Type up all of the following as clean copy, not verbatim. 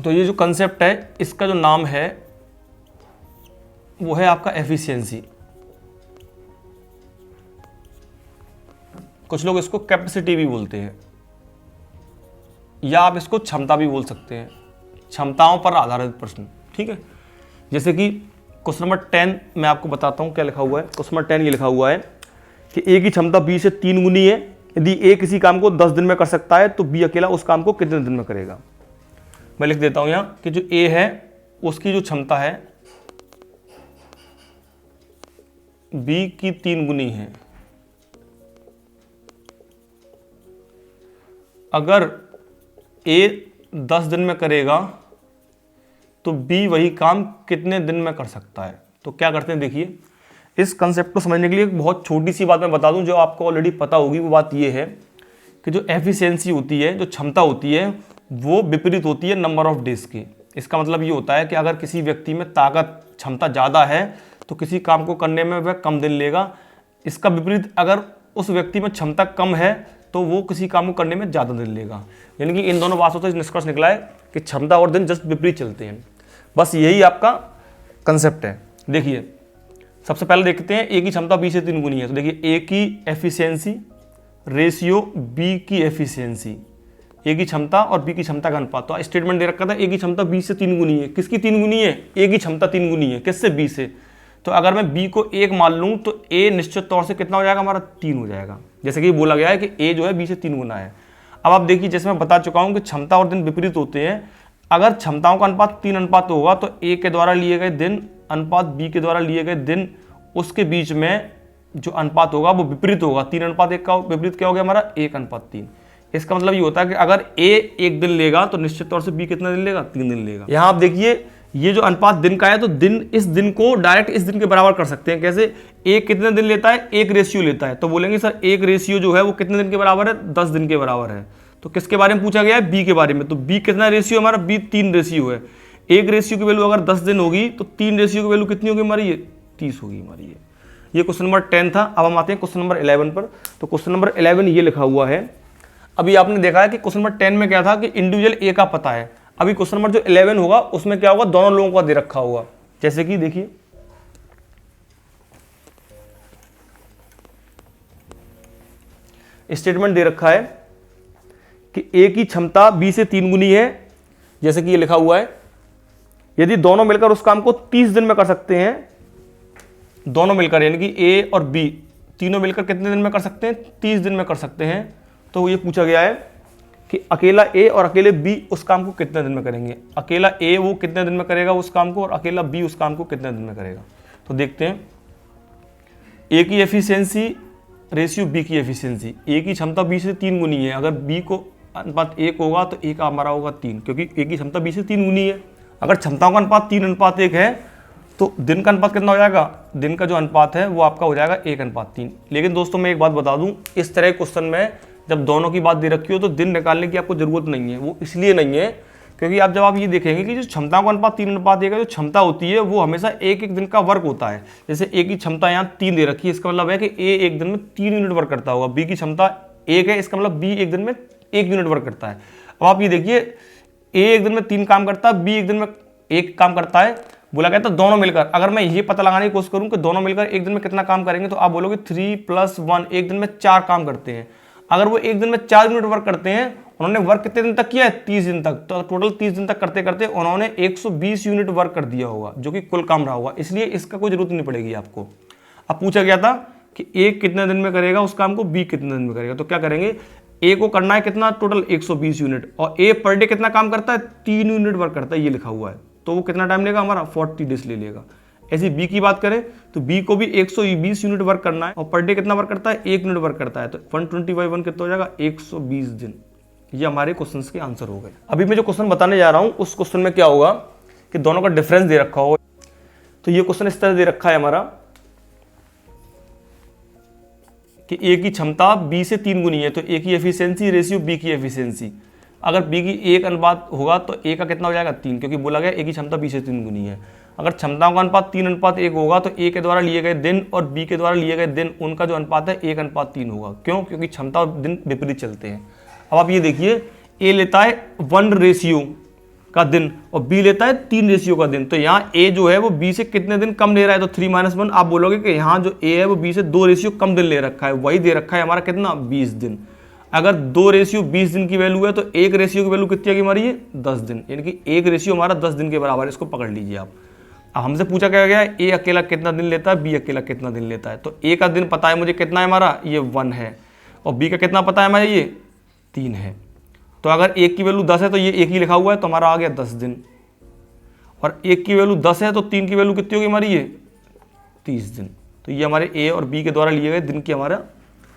तो ये जो कंसेप्ट है इसका जो नाम है वो है आपका एफिशिएंसी। कुछ लोग इसको कैपेसिटी भी बोलते हैं या आप इसको क्षमता भी बोल सकते हैं, क्षमताओं पर आधारित प्रश्न। ठीक है, जैसे कि क्वेश्चन नंबर 10 मैं आपको बताता हूं क्या लिखा हुआ है। क्वेश्चन नंबर 10 ये लिखा हुआ है कि ए की क्षमता बी से 3 गुनी है। यदि ए किसी काम को 10 दिन में कर सकता है तो बी अकेला उस काम को कितने दिन में करेगा। मैं लिख देता हूं यहां कि जो ए है उसकी जो क्षमता है बी की 3 गुनी है। अगर ए 10 दिन में करेगा तो बी वही काम कितने दिन में कर सकता है। तो क्या करते हैं, देखिए इस कंसेप्ट को समझने के लिए एक बहुत छोटी सी बात मैं बता दूं जो आपको ऑलरेडी पता होगी। वो बात ये है कि जो एफिशिएंसी होती है, जो क्षमता होती है, वो विपरीत होती है नंबर ऑफ डेज के। इसका मतलब ये होता है कि अगर किसी व्यक्ति में ताकत क्षमता ज़्यादा है तो किसी काम को करने में वह कम दिन लेगा। इसका विपरीत अगर उस व्यक्ति में क्षमता कम है तो वो किसी काम को करने में ज़्यादा दिन लेगा। यानी कि इन दोनों बातों से निष्कर्ष निकला है कि क्षमता और दिन जस्ट विपरीत चलते हैं। बस यही आपका कंसेप्ट है। देखिए सबसे पहले देखते हैं ए की क्षमता बी से 3 गुनी है। तो देखिए ए की एफिशिएंसी रेशियो बी की एफिशिएंसी, ए की क्षमता और बी की क्षमता का अनुपात। तो स्टेटमेंट दे रखा था ए की क्षमता बी से 3 गुनी है। किसकी 3 गुनी है? ए की क्षमता 3 गुनी है। किससे? बी से। तो अगर मैं बी को 1 मान लूँ तो ए निश्चित तौर से कितना हो जाएगा हमारा? 3 हो जाएगा। जैसे कि बोला गया है कि ए जो है बी से 3 गुना है। अब आप देखिए जैसे मैं बता चुका हूँ कि क्षमता और दिन विपरीत होते हैं। अगर क्षमताओं का अनुपात 3 अनुपात होगा तो ए के द्वारा लिए गए दिन अनुपात बी के द्वारा लिए गए दिन, उसके बीच में जो अनुपात होगा वो विपरीत होगा। 3 अनुपात 1 का विपरीत क्या हो गया हमारा? 1 अनुपात 3। इसका मतलब ये होता है कि अगर ए 1 दिन लेगा तो निश्चित तौर से बी कितना दिन लेगा? 3 दिन लेगा। यहाँ आप देखिए ये जो अनुपात दिन का है तो दिन, इस दिन को डायरेक्ट इस दिन के बराबर कर सकते हैं। कैसे? ए कितने दिन लेता है? 1 रेशियो लेता है। तो बोलेंगे सर 1 रेशियो जो है वो कितने दिन के बराबर है? 10 दिन के बराबर है। तो किसके बारे में पूछा गया है? बी के बारे में। तो बी कितना रेशियो हमारा? बी 3 रेशियो है। 1 रेशियो की वैल्यू अगर 10 दिन होगी तो 3 रेशियो की वैल्यू कितनी होगी हमारी? ये 30 होगी हमारी। ये क्वेश्चन नंबर 10 था। अब हम आते हैं क्वेश्चन नंबर 11 पर। तो क्वेश्चन नंबर 11 ये लिखा हुआ है। अभी आपने देखा है कि क्वेश्चन नंबर 10 में क्या था कि इंडिविजुअल ए का पता है। अभी क्वेश्चन नंबर जो 11 होगा उसमें क्या होगा? दोनों लोगों का दे रखा होगा। जैसे कि देखिए स्टेटमेंट दे रखा है कि ए की क्षमता बी से 3 गुनी है। जैसे कि ये लिखा हुआ है यदि दोनों मिलकर उस काम को 30 दिन में कर सकते हैं, दोनों मिलकर यानी कि ए और बी तीनों मिलकर कितने दिन में कर सकते हैं? 30 दिन में कर सकते हैं। तो ये पूछा गया है कि अकेला ए और अकेले बी उस काम को कितने दिन में करेंगे। अकेला ए वो कितने दिन में करेगा उस काम को और अकेला बी उस काम को कितने दिन में करेगा। तो देखते हैं ए की एफिशिएंसी रेशियो बी की एफिशिएंसी। ए की क्षमता बी से 3 गुनी है। अगर बी को अनुपात 1 होगा तो ए का हमारा होगा 3, क्योंकि ए की क्षमता बी से 3 गुनी है। अगर क्षमताओं का अनुपात 3 अनुपात 1 है तो दिन का अनुपात कितना हो जाएगा? दिन का जो अनुपात है वो आपका हो जाएगा 1 अनुपात 3। लेकिन दोस्तों मैं एक बात बता दूं, इस तरह के क्वेश्चन में जब दोनों की बात दे रखी हो तो दिन निकालने की आपको जरूरत नहीं है। वो इसलिए नहीं है क्योंकि आप जब आप ये देखेंगे कि जो क्षमताओं का अनुपात 3 अनुपात 1 है, जो क्षमता होती है वो हमेशा एक एक दिन का वर्क होता है। जैसे ए की क्षमता यहाँ 3 दे रखी है, इसका मतलब है कि ए एक दिन में 3 यूनिट वर्क करता होगा। बी की क्षमता 1 है, इसका मतलब बी एक दिन में 1 यूनिट वर्क करता है। अब आप ये देखिए ए एक दिन में 3 काम करता है, बी एक दिन में 1 काम करता है। बोला गया था दोनों मिलकर। अगर मैं ये पता लगाने की कोशिश करूं कि दोनों मिलकर एक दिन में कितना काम करेंगे तो आप बोलोगे 3 + 1 एक दिन में 4 काम करते हैं। अगर वो एक दिन में 4 यूनिट वर्क करते हैं, उन्होंने वर्क कितने दिन तक किया है? 30 दिन तक। तो टोटल 30 दिन तक करते करते उन्होंने 120 यूनिट वर्क कर दिया होगा, जो कि कुल काम रहा होगा। इसलिए इसका कोई जरूरत नहीं पड़ेगी आपको। अब पूछा गया था कि ए कितने दिन में करेगा उस काम को, बी कितने दिन में करेगा। तो क्या करेंगे? ए को करना है कितना? Total 120 unit. और ए पर डे कितना काम करता है? 3 यूनिट वर्क करता है, ये लिखा हुआ है। तो वो कितना टाइम लेगा हमारा? 40 डेज ले लेगा। ऐसी बी की बात करें तो बी को भी 120 यूनिट वर्क करना है और पर डे कितना वर्क करता है? 1 यूनिट वर्क करता है। तो 120/1 कितना हो जाएगा? 120 दिन। ये हमारे क्वेश्चन के आंसर हो गए। अभी मैं जो क्वेश्चन बताने जा रहा हूं उस क्वेश्चन में क्या होगा कि दोनों का डिफरेंस दे रखा होगा। तो ये क्वेश्चन इस तरह दे रखा है हमारा कि ए की क्षमता बी से 3 गुनी है। तो ए की एफिशिएंसी रेशियो बी की एफिशिएंसी। अगर बी की 1 अनुपात होगा तो ए का कितना हो जाएगा? 3, क्योंकि बोला गया ए की क्षमता बी से 3 गुनी है। अगर क्षमताओं का अनुपात 3 अनुपात 1 होगा तो ए के द्वारा लिए गए दिन और बी के द्वारा लिए गए दिन, उनका जो अनुपात है 1 अनुपात 3 होगा। क्यों? क्योंकि क्षमता और दिन विपरीत चलते हैं। अब आप ये देखिए ए लेता है 1 रेशियो का दिन और बी लेता है 3 रेशियो का दिन। तो यहाँ ए जो है वो बी से कितने दिन कम ले रहा है, तो 3-1। आप बोलोगे कि यहाँ जो ए है वो बी से 2 रेशियो कम दिन ले रखा है, वही दे रखा है हमारा कितना, 20 दिन। अगर 2 रेशियो 20 दिन की वैल्यू है तो 1 रेशियो की वैल्यू कितनी आएगी हमारी, ये 10 दिन, यानी कि 1 रेशियो हमारा 10 दिन के बराबर है। इसको पकड़ लीजिए आप। अब हमसे पूछा क्या गया है, ए अकेला कितना दिन लेता है, बी अकेला कितना दिन लेता है। तो ए का दिन पता है मुझे कितना है हमारा, ये 1 है, और बी का कितना पता है हमारा, ये 3 है। तो अगर एक की वैल्यू 10 है तो ये एक ही लिखा हुआ है, तो हमारा आ गया 10 दिन। और एक की वैल्यू 10 है तो 3 की वैल्यू कितनी होगी हमारी, ये 30 दिन। तो ये हमारे ए और बी के द्वारा लिए गए दिन की हमारा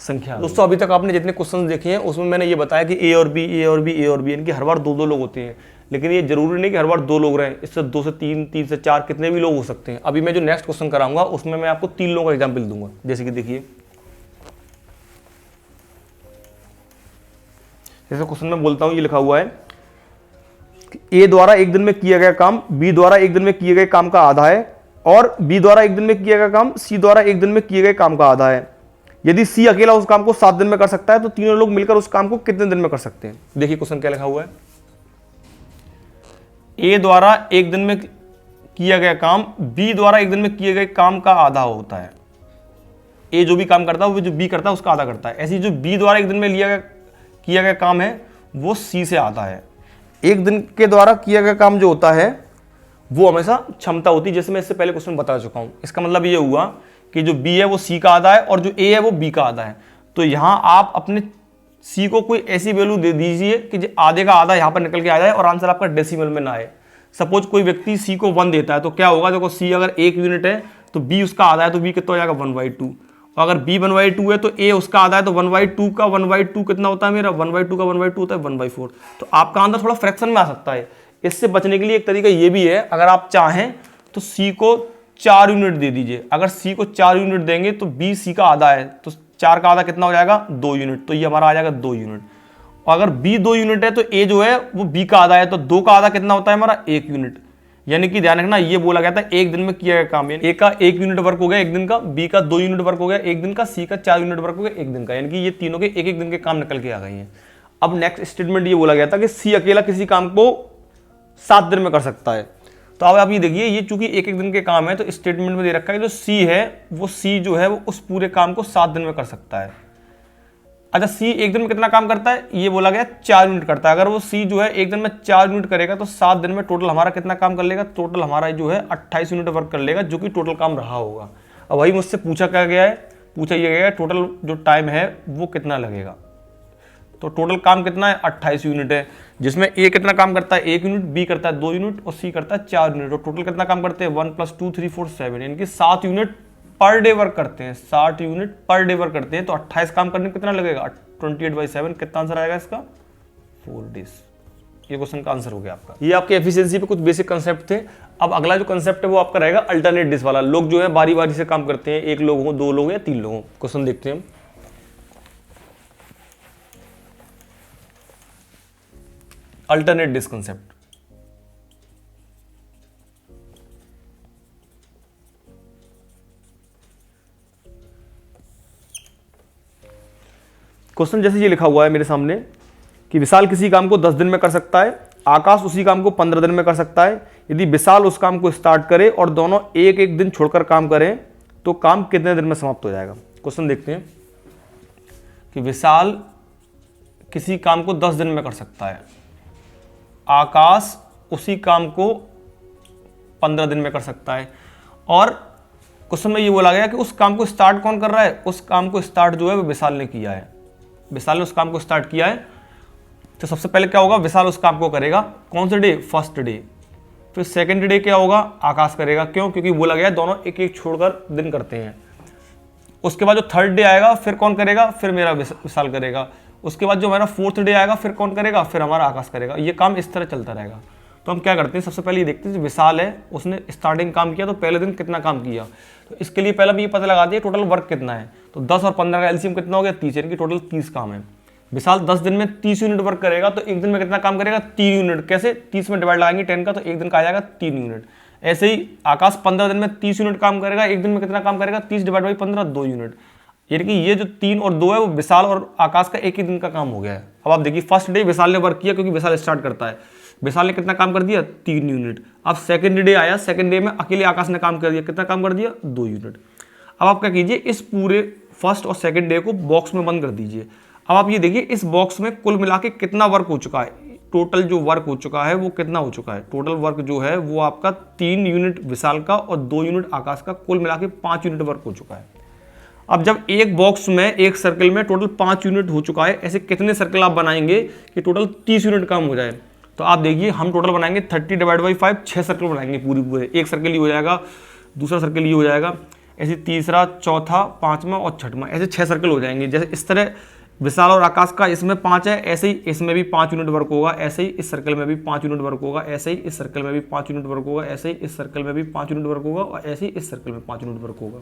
संख्या। दोस्तों अभी तक आपने जितने क्वेश्चन देखे हैं उसमें मैंने ये बताया कि ए और बी, ए और बी, ए और बी, यानी कि हर बार 2-2 लोग होते हैं। लेकिन ये जरूरी नहीं कि हर बार 2 लोग रहें, इससे 2 से 3, 3 से 4 कितने भी लोग हो सकते हैं। अभी मैं जो नेक्स्ट क्वेश्चन कराऊंगा उसमें मैं आपको 3 लोगों का एग्जाम्पल दूंगा। जैसे कि देखिए, जैसे क्वेश्चन में बोलता हूं, ये लिखा हुआ है ए द्वारा एक दिन में किया गया काम बी द्वारा एक दिन में किए गए काम का आधा है, और बी द्वारा एक दिन में किया गया काम सी द्वारा एक दिन में किए गए काम का आधा है। यदि सी अकेला उस काम को 7 दिन में कर सकता है तो तीनों लोग मिलकर उस काम को कितने दिन में कर सकते हैं। देखिए क्वेश्चन क्या लिखा हुआ है, ए द्वारा एक दिन में किया गया काम बी द्वारा एक दिन में किए गए काम का आधा होता है। ए जो भी काम करता है वो जो बी करता है उसका आधा करता है। ऐसी जो बी द्वारा एक दिन में किया गया काम है वो सी से आधा है। एक दिन के द्वारा किया गया काम जो होता है वो हमेशा क्षमता होती है, जैसे मैं इससे पहले क्वेश्चन बता चुका हूं। इसका मतलब ये हुआ कि जो बी है वो सी का आधा है और जो ए है वो बी का आधा है। तो यहां आप अपने सी को कोई ऐसी वैल्यू दे दीजिए कि जो आधे का आधा यहां पर निकल के आ जाए और आंसर आपका डेसिमल में ना आए। सपोज कोई व्यक्ति सी को 1 देता है तो क्या होगा, देखो सी अगर 1 यूनिट है तो बी उसका आधा है, तो बी कितना हो जाएगा 1/2। और अगर बी 1/2 है तो ए उसका आधा है, तो 1/2 का 1/2 कितना होता है मेरा, 1/2 का 1/2 होता है 1/4। तो आपका आंसर थोड़ा फ्रैक्शन में आ सकता है। इससे बचने के लिए एक तरीका ये भी है, अगर आप चाहें तो सी को 4 यूनिट दे दीजिए। अगर सी को 4 यूनिट देंगे तो बी सी का आधा है, तो 4 का आधा कितना हो जाएगा, 2 यूनिट। तो ये हमारा आ जाएगा 2 यूनिट। और अगर बी 2 यूनिट है तो ए जो है वो बी का आधा है, तो 2 का आधा कितना होता है हमारा, 1 यूनिट। यानी कि ध्यान रखना, ये बोला गया था एक दिन में किया गया काम, ए का 1 यूनिट वर्क हो गया एक दिन का, बी का 2 यूनिट वर्क हो गया एक दिन का, सी का 4 यूनिट वर्क हो गया एक दिन का। यानी कि ये तीनों के एक एक दिन के काम निकल के आ गए हैं। अब नेक्स्ट स्टेटमेंट ये बोला गया था कि सी अकेला किसी काम को 7 दिन में कर सकता है। तो अब आप ये देखिए, ये चूंकि एक एक दिन के काम है तो स्टेटमेंट में दे रखा है कि जो सी है वो सी जो है वो उस पूरे काम को 7 दिन में कर सकता है। अच्छा, सी एक दिन में कितना काम करता है, ये बोला गया 4 यूनिट करता है। अगर वो सी जो है एक दिन में 4 यूनिट करेगा तो 7 दिन में टोटल हमारा कितना काम कर लेगा, टोटल हमारा जो है 28 यूनिट वर्क कर लेगा, जो कि टोटल काम रहा होगा। अब वही मुझसे पूछा क्या गया है, पूछा ये गया टोटल जो टाइम है वो कितना लगेगा। तो टोटल काम कितना है, 28 यूनिट है, जिसमें ए कितना काम करता है 1 यूनिट, बी करता है 2 यूनिट और सी करता है 4 यूनिट। और टोटल कितना काम करते हैं 1 + 2 3 4 7, यानी कि 7 यूनिट पर डे वर्क करते हैं, 60 यूनिट पर डे वर्क करते हैं। तो 28 काम करने में कितना लगेगा, 28/7। कितना आंसर आएगा इसका, 4 डेज। ये क्वेश्चन का आंसर हो गया आपका। ये आपके एफिशिएंसी पे कुछ बेसिक कंसेप्ट थे। अब अगला जो कंसेप्ट है वो आपका रहेगा अल्टरनेट डेज वाला। लोग जो है बारी बारी से काम करते हैं, 1 लोग हो, 2 लोग या 3 लोग हो। क्वेश्चन देखते हैं हम। अल्टरनेट डेज कंसेप्ट, क्वेश्चन जैसे ये लिखा हुआ है मेरे सामने कि विशाल किसी काम को 10 दिन में कर सकता है, आकाश उसी काम को 15 दिन में कर सकता है। यदि विशाल उस काम को स्टार्ट करे और दोनों एक एक दिन छोड़कर काम करें तो काम कितने दिन में समाप्त हो जाएगा। क्वेश्चन देखते हैं कि विशाल किसी काम को 10 दिन में कर सकता है, आकाश उसी काम को 15 दिन में कर सकता है। और क्वेश्चन में ये बोला गया कि उस काम को स्टार्ट कौन कर रहा है, उस काम को स्टार्ट जो है वो विशाल ने किया है। विशाल ने उस काम को स्टार्ट किया है, तो सबसे पहले क्या होगा, विशाल उस काम को करेगा कौन से डे, फर्स्ट डे। फिर सेकंड डे क्या होगा, आकाश करेगा। क्यों, क्योंकि बोला गया दोनों एक एक छोड़कर दिन करते हैं। उसके बाद जो थर्ड डे आएगा फिर कौन करेगा, फिर मेरा विशाल करेगा। उसके बाद जो हमारा फोर्थ डे आएगा फिर कौन करेगा, फिर हमारा आकाश करेगा। ये काम इस तरह चलता रहेगा। तो हम क्या करते हैं, सबसे पहले ये देखते हैं विशाल है, उसने स्टार्टिंग काम किया तो पहले दिन कितना काम किया। तो इसके लिए पहले भी ये पता लगा दिया टोटल वर्क कितना है। तो 10 और 15 का एलसीएम कितना हो गया, 30, यानी कि टोटल 30 काम है। विशाल 10 दिन में 30 यूनिट वर्क करेगा तो एक दिन में कितना काम करेगा, 3 यूनिट। कैसे, 30 में डिवाइड लगाएंगे 10 का, तो एक दिन का आ जाएगा 3 यूनिट। ऐसे ही आकाश 15 दिन में 30 यूनिट काम करेगा, एक दिन में कितना काम करेगा, 30 डिवाइड बाई 15, 2 यूनिट। यानी कि ये जो 3 और 2 है वो विशाल और आकाश का एक ही दिन का काम हो गया है। अब आप देखिए फर्स्ट डे विशाल ने वर्क किया क्योंकि विशाल स्टार्ट करता है। विशाल ने कितना काम कर दिया, 3 यूनिट। अब सेकंड डे आया, सेकंड डे में अकेले आकाश ने काम कर दिया, कितना काम कर दिया, 2 यूनिट। अब आप क्या कीजिए, इस पूरे फर्स्ट और सेकंड डे को बॉक्स में बंद कर दीजिए। अब आप ये देखिए इस बॉक्स में कुल मिला के कितना वर्क हो चुका है, टोटल जो वर्क हो चुका है वो कितना हो चुका है। टोटल वर्क जो है वो आपका 3 यूनिट विशाल का और 2 यूनिट आकाश का, कुल मिला के 5 यूनिट वर्क हो चुका है। अब जब एक बॉक्स में, एक सर्कल में टोटल 5 यूनिट हो चुका है, ऐसे कितने सर्कल आप बनाएंगे कि टोटल 30 यूनिट काम हो जाए। तो आप देखिए हम टोटल बनाएंगे 30 डिवाइड बाई 5, 6 सर्कल बनाएंगे पूरे। एक सर्कल ये हो जाएगा, दूसरा सर्कल ये हो जाएगा, ऐसे तीसरा, चौथा, पांचवा और छठवां, ऐसे 6 सर्कल हो जाएंगे। जैसे इस तरह विशाल और आकाश का इसमें 5 है, ऐसे ही इसमें भी 5 यूनिट वर्क होगा, ऐसे ही इस सर्कल में भी 5 यूनिट वर्क होगा, ऐसे ही इस सर्कल में भी 5 यूनिट वर्क होगा, ऐसे ही इस सर्कल में भी 5 यूनिट वर्क होगा और ऐसे ही इस सर्कल में 5 यूनिट वर्क होगा।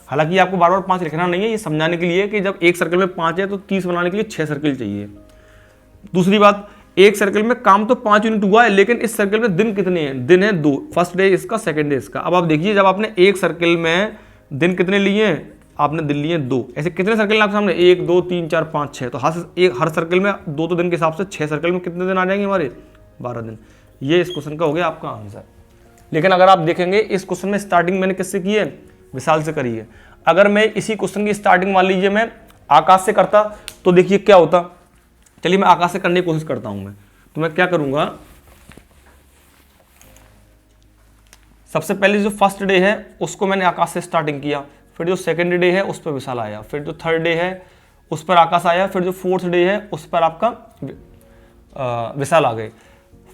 हालांकि आपको बार बार 5 लिखना नहीं है, ये समझाने के लिए कि जब एक सर्कल में 5 है तो 30 बनाने के लिए 6 सर्कल चाहिए। दूसरी बात, एक सर्कल में काम तो 5 यूनिट हुआ है, लेकिन इस सर्कल में दिन कितने हैं, दिन है 2, फर्स्ट डे इसका, सेकंड डे इसका। अब आप देखिए जब आपने एक सर्कल में दिन कितने लिए हैं, आपने दिन लिए 2, ऐसे कितने सर्कल आपके सामने, 1 2 3 4 5 6, तो हर सर्कल में 2 दिन के हिसाब से 6 सर्कल में कितने दिन आ जाएंगे हमारे, 12 दिन। ये इस क्वेश्चन का हो गया आपका आंसर। लेकिन अगर आप देखेंगे इस क्वेश्चन में स्टार्टिंग मैंने किससे की है, विशाल से करी है। अगर मैं इसी क्वेश्चन की स्टार्टिंग मान लीजिए मैं आकाश से करता तो देखिए क्या होता। चलिए मैं आकाश से करने की कोशिश करता हूं। तो मैं क्या करूंगा, सबसे पहले जो फर्स्ट डे है उसको मैंने आकाश से स्टार्टिंग किया, फिर जो सेकंड डे है उस पर विशाल आया, फिर जो थर्ड डे है उस पर आकाश आया, फिर जो फोर्थ डे है उस पर आपका विशाल आ गए।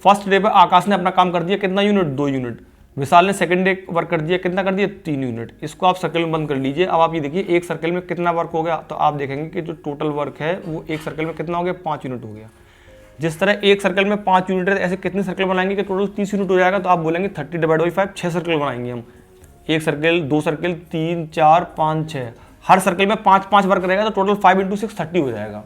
फर्स्ट डे पर आकाश ने अपना काम कर दिया, कितना यूनिट, 2 यूनिट। विशाल ने सेकंड डे वर्क कर दिया, कितना कर दिया, 3 यूनिट। इसको आप सर्कल में बंद कर लीजिए। अब आप ये देखिए एक सर्कल में कितना वर्क हो गया, तो आप देखेंगे कि जो टोटल वर्क है वो एक सर्कल में कितना हो गया, 5 यूनिट हो गया। जिस तरह एक सर्कल में 5 यूनिट है, ऐसे कितने सर्कल बनाएंगे कि टोटल 30 यूनिट हो जाएगा। तो आप बोलेंगे 30 डिवाइड बाई 5, 6 सर्कल बनाएंगे हम। एक सर्कल, 2 सर्कल, 3 4 5 6, हर सर्कल में 5 वर्क रहेगा, तो टोटल 5 × 6 30 हो जाएगा।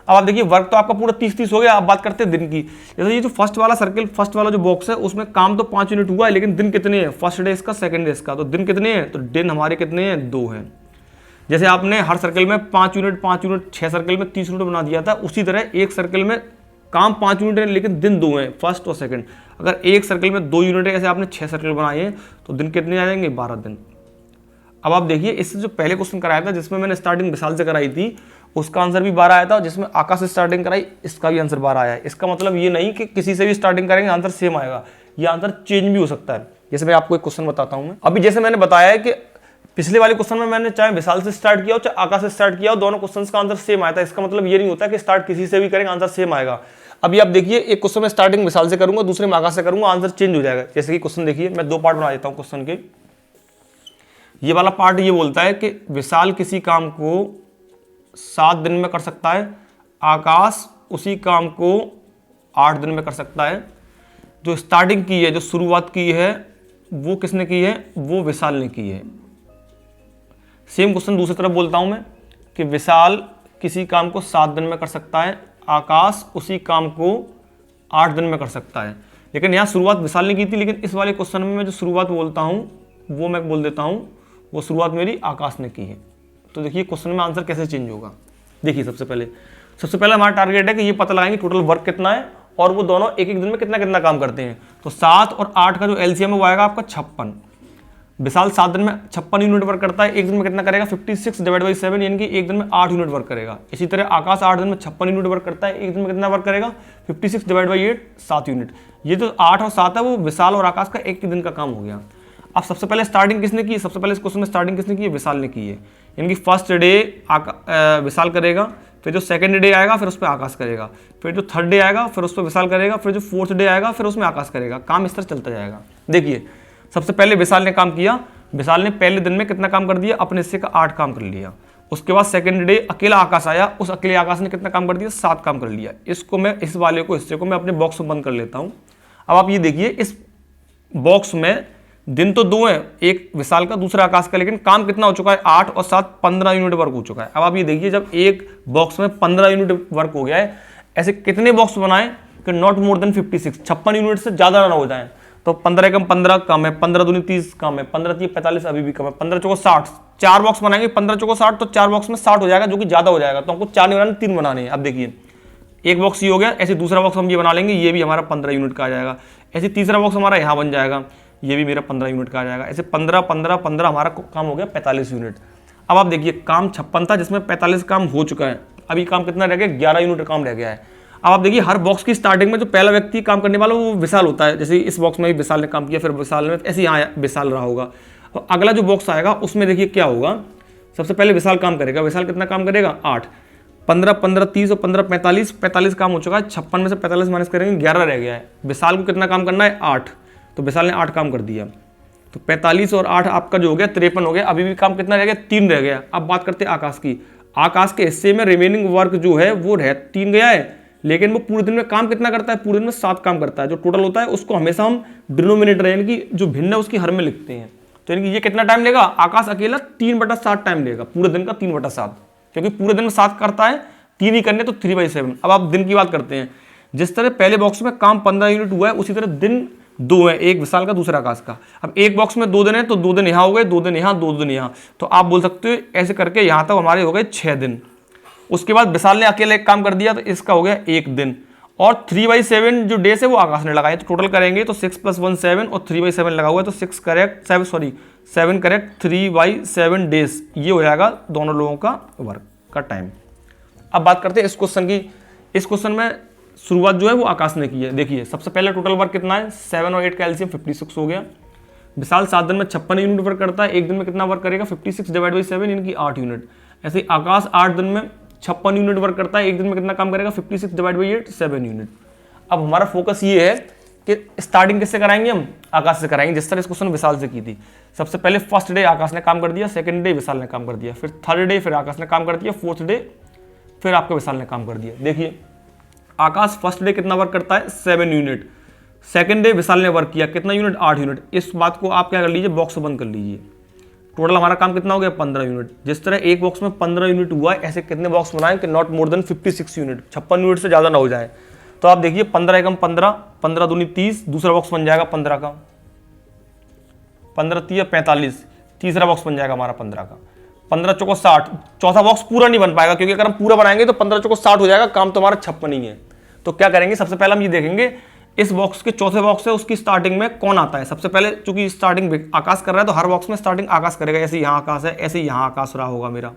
अब आप देखिए वर्क तो आपका पूरा 30 हो गया। अब बात करते हैं दिन की। जैसे ये जो फर्स्ट वाला सर्कल, फर्स्ट वाला जो बॉक्स है उसमें काम तो 5 यूनिट हुआ है, लेकिन दिन कितने हैं, फर्स्ट डे इसका, सेकंड डे इसका, तो दिन कितने हैं, तो दिन हमारे कितने हैं, 2 हैं। जैसे आपने हर सर्कल में 5 यूनिट 6 सर्कल में 30 यूनिट बना दिया था, उसी तरह एक सर्कल में काम 5 यूनिट है लेकिन दिन 2 हैं, फर्स्ट और सेकंड। अगर एक सर्कल में 2 यूनिट है, ऐसे आपने 6 सर्कल बनाए हैं, तो दिन कितने आ जाएंगे, 12 दिन। अब आप देखिए इससे जो पहले क्वेश्चन कराया था जिसमें मैंने स्टार्टिंग विशाल से कराई थी, उसका आंसर भी 12 आया था, और जिसमें आकाश से स्टार्टिंग कराई इसका भी आंसर 12 आया है। इसका मतलब ये नहीं कि किसी से भी स्टार्टिंग करेंगे आंसर सेम आएगा, ये आंसर चेंज भी हो सकता है। जैसे मैं आपको एक क्वेश्चन बताता हूं। मैं अभी जैसे मैंने बताया है कि पिछले वाले क्वेश्चन में मैंने चाहे विशाल से स्टार्ट किया हो चाहे आकाश से स्टार्ट किया हो, दोनों क्वेश्चन का आंसर सेम आया था। इसका मतलब ये नहीं होता कि स्टार्ट किसी से भी करेंगे आंसर सेम आएगा। अभी आप देखिए एक क्वेश्चन में स्टार्टिंग विशाल से करूंगा, दूसरे में आकाश से करूंगा, आंसर चेंज हो जाएगा। जैसे कि क्वेश्चन देखिए, मैं 2 पार्ट बना देता हूं क्वेश्चन के। ये वाला पार्ट ये बोलता है कि विशाल किसी काम को 7 दिन में कर सकता है, आकाश उसी काम को 8 दिन में कर सकता है। जो स्टार्टिंग की है, जो शुरुआत की है, वो किसने की है, वो विशाल ने की है। सेम क्वेश्चन दूसरी तरफ बोलता हूं मैं कि विशाल किसी काम को 7 दिन में कर सकता है, आकाश उसी काम को 8 दिन में कर सकता है। लेकिन यहाँ शुरुआत विशाल ने की थी, लेकिन इस वाले क्वेश्चन में मैं जो शुरुआत बोलता हूँ वो मैं बोल देता हूँ वो शुरुआत मेरी आकाश ने की है। तो देखिए क्वेश्चन में आंसर कैसे चेंज होगा। देखिए सबसे पहले हमारा टारगेट है कि ये पता लगाएंगे टोटल वर्क कितना है और वो दोनों एक एक दिन में कितना कितना काम करते हैं। तो 7 और 8 का जो एलसीएम है वो आएगा आपका 56। विशाल 7 दिन में 56 यूनिट वर्क करता है, एक दिन में कितना करेगा, 56 डिवाइड बाई 7, यानी कि एक दिन में 8 यूनिट वर्क करेगा। इसी तरह आकाश 8 दिन में 56 यूनिट वर्क करता है, एक दिन में कितना वर्क करेगा, 56 डिवाइड बाई 8, 7 यूनिट। ये जो 8 और 7 है वो विशाल और आकाश का एक ही दिन का काम हो गया। अब सबसे पहले स्टार्टिंग किसने की, सबसे पहले इस क्वेश्चन में स्टार्टिंग किसने की है, विशाल ने की है। यानी कि फर्स्ट डे विशाल करेगा, फिर जो सेकंड डे आएगा फिर उस पर आकाश करेगा, फिर जो थर्ड डे आएगा फिर उस पर विशाल करेगा, फिर जो फोर्थ डे आएगा फिर उसमें आकाश करेगा। काम इस तरह चलता जाएगा। देखिए सबसे पहले विशाल ने काम किया, विशाल ने पहले दिन में कितना काम कर दिया, अपने हिस्से का 8 काम कर लिया। उसके बाद सेकंड डे अकेला आकाश आया, उस अकेले आकाश ने कितना काम कर दिया, 7 काम कर लिया। इसको मैं इस वाले को हिस्से को मैं अपने बॉक्स में बंद कर लेता हूं। अब आप ये देखिए इस बॉक्स में दिन तो 2 हैं, एक विशाल का दूसरा आकाश का, लेकिन काम कितना हो चुका है, 8 और 7 15 यूनिट वर्क हो चुका है। अब आप ये देखिए जब एक बॉक्स में 15 यूनिट वर्क हो गया है, ऐसे कितने बॉक्स बनाएं कि नॉट मोर देन 56, 56 यूनिट से ज्यादा ना हो जाए। तो 15 कम 15 कम है, 15 दूनी 30 कम है, 15 3 45 अभी भी कम है, 15 चौको 60, 4 बॉक्स बनाएंगे, 15 चौको 60, तो 4 बॉक्स में 60 हो जाएगा, जो कि ज्यादा हो जाएगा। तो हमको 4 नहीं बनाने 3 बनाने हैं। अब देखिए एक बॉक्स ये हो गया। ऐसे दूसरा बॉक्स हम ये बना लेंगे, ये भी हमारा 15 यूनिट का आ जाएगा। ऐसे तीसरा बॉक्स हमारा यहाँ बन जाएगा, ये भी मेरा 15 यूनिट का आ जाएगा। ऐसे 15 15 15 हमारा काम हो गया 45 यूनिट। अब आप देखिए काम 56 था जिसमें 45 काम हो चुका है, अभी काम कितना रह गया, 11 यूनिट काम रह गया है। अब आप देखिए हर बॉक्स की स्टार्टिंग में जो पहला व्यक्ति काम करने वाला वो विशाल होता है। जैसे इस बॉक्स में भी विशाल ने काम किया, फिर विशाल ने, ऐसे यहाँ विशाल रहा होगा। और अगला जो बॉक्स आएगा उसमें देखिए क्या होगा, सबसे पहले विशाल काम करेगा। विशाल कितना काम करेगा, 8, 15 15 30 और 15 45, 45 काम हो चुका है। 56 में से 45 माइनस करेंगे, 11 रह गया है। विशाल को कितना काम करना है, 8, तो विशाल ने 8 काम कर दिया। तो 45 और 8 आपका जो हो गया 53 हो गया। अभी भी काम कितना रह गया, 3 रह गया। अब बात करते हैं आकाश की। आकाश के हिस्से में रिमेनिंग वर्क जो है वो 3 गया है, लेकिन वो पूरे दिन में काम कितना करता है, पूरे दिन में 7 काम करता है। जो टोटल होता है उसको हमेशा हम डिनोमिनेटर यानी कि जो भिन्न है उसकी हर में लिखते हैं। तो यानी कि ये कितना टाइम लेगा, आकाश अकेला 3/7 टाइम लेगा, पूरे दिन का 3/7, क्योंकि पूरे दिन में 7 करता है, 3 ही करने तो 3/7। अब आप दिन की बात करते हैं। जिस तरह पहले बॉक्स में काम 15 यूनिट हुआ है, उसी तरह दिन 2 है, एक विशाल का दूसरा आकाश का। अब एक बॉक्स में 2 दिन है तो 2 दिन यहाँ हो गए, 2 दिन यहाँ, 2 दिन यहाँ। तो आप बोल सकते हो ऐसे करके यहाँ तक हमारे हो गए 6 दिन। उसके बाद विशाल ने अकेले एक काम कर दिया तो इसका हो गया 1 दिन। और 3/7 जो डेज है वो आकाश ने लगाए। तो टोटल करेंगे तो 6 + 1 7 और 3/7 लगा हुआ है, तो 7 करेक्ट 3/7 डेज। ये हो जाएगा दोनों लोगों का वर्क का टाइम। अब बात करते हैं इस क्वेश्चन की। इस क्वेश्चन में शुरुआत जो है वो आकाश ने की है। देखिए सबसे पहले टोटल वर्क कितना है, 7 और 8 का एलसीएम 56 हो गया। विशाल 7 दिन में 56 यूनिट वर्क करता है, एक दिन में कितना वर्क करेगा, 56 / 7 इनकी 8 यूनिट। ऐसे ही आकाश 8 दिन में 56 यूनिट वर्क करता है, एक दिन में कितना काम करेगा, 56 / 8 7 यूनिट। अब हमारा फोकस ये है कि स्टार्टिंग किससे कराएंगे, हम आकाश से कराएंगे, जिस तरह इस क्वेश्चन विशाल से की थी। सबसे पहले फर्स्ट डे आकाश ने काम कर दिया, सेकंड डे विशाल ने काम कर दिया, फिर थर्ड डे फिर आकाश ने काम कर दिया, फोर्थ डे फिर आपके विशाल ने काम कर दिया। देखिए आकाश फर्स्ट डे कितना वर्क करता है, 7 यूनिट। सेकंड डे विशाल ने वर्क किया कितना यूनिट, 8 यूनिट। इस बात को आप क्या कर लीजिए, बॉक्स बंद कर लीजिए। टोटल हमारा काम कितना हो गया, 15 यूनिट। जिस तरह एक बॉक्स में 15 यूनिट हुआ है, ऐसे कितने बॉक्स बनाएं कि not more than 56 unit, 56 unit से ज़्यादा ना हो जाए। तो आप देखिए 15 एकम 15, 15 दूनी 30, दूसरा बॉक्स बन जाएगा 15 का, 15 3 45, तीसरा बॉक्स बन जाएगा हमारा 15 का, 15 चौको 60। चौथा बॉक्स पूरा नहीं बन पाएगा, क्योंकि अगर हम पूरा बनाएंगे तो 15 चौको 60 हो जाएगा, काम तो हमारा 56 ही है। तो क्या करेंगे, सबसे पहले हम ये देखेंगे इस बॉक्स के चौथे बॉक्स है उसकी स्टार्टिंग में कौन आता है। सबसे पहले चूंकि स्टार्टिंग आकाश कर रहा है तो हर बॉक्स में स्टार्टिंग आकाश करेगा। ऐसे यहाँ आकाश है, ऐसे यहाँ आकाश रहा होगा मेरा,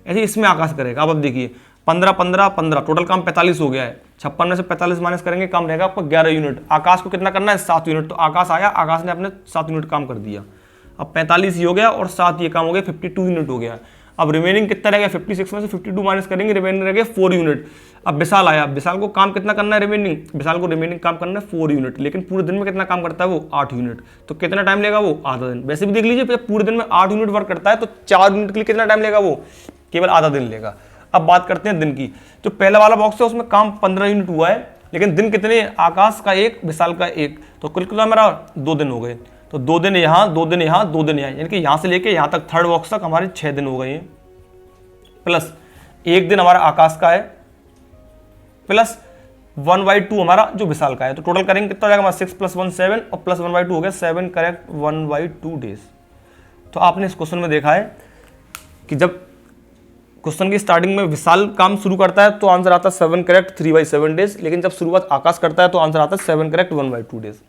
ऐसे इसमें आकाश करेगा। अब देखिए 15 15 15 टोटल काम 45 हो गया है। 56 में से 45 माइनस करेंगे, काम रहेगा आपको 11 यूनिट। आकाश को कितना करना है, 7 यूनिट। तो आकाश आया, आकाश ने अपने 7 यूनिट काम कर दिया। अब 45 ही हो गया और 7 ये काम हो गया, 52 यूनिट हो गया। अब रिमेनिंग कितना रह गया, 56 में से 52 माइनस करेंगे, रिमेनिंग रह गया 4 यूनिट। अब विशाल आया, विशाल को काम कितना करना है, रिमेनिंग, विशाल को रिमेनिंग काम करना है 4 यूनिट, लेकिन पूरे दिन में कितना काम करता है वो 8 यूनिट। तो कितना टाइम लेगा वो, आधा दिन। वैसे भी देख लीजिए पूरे दिन में 8 यूनिट वर्क करता है तो 4 यूनिट के लिए कितना टाइम लेगा, वो केवल आधा दिन लेगा। अब बात करते हैं दिन की। जो पहला वाला बॉक्स है उसमें काम 15 यूनिट हुआ है, लेकिन दिन कितने, आकाश का 1, विशाल का 1, तो कुल कितना मेरा 2 दिन हो गए। तो 2 दिन यहाँ, 2 दिन यहाँ, 2 दिन यहाँ, यानी कि यहाँ से लेके यहाँ तक थर्ड बॉक्स तक हमारे 6 दिन हो गए हैं। प्लस 1 दिन हमारा आकाश का है, प्लस 1/2 हमारा जो विशाल का है। तो टोटल करेंगे कितना हो जाएगा हमारा, 6 + 1 7 और प्लस 1/2 हो गया 7 करेक्ट 1/2 डेज। तो आपने इस क्वेश्चन में देखा है कि जब क्वेश्चन की स्टार्टिंग में विशाल काम शुरू करता है तो आंसर आता है 7 करेक्ट 3/7 डेज, लेकिन जब शुरुआत आकाश करता है तो आंसर आता है 7 करेक्ट 1/2 डेज।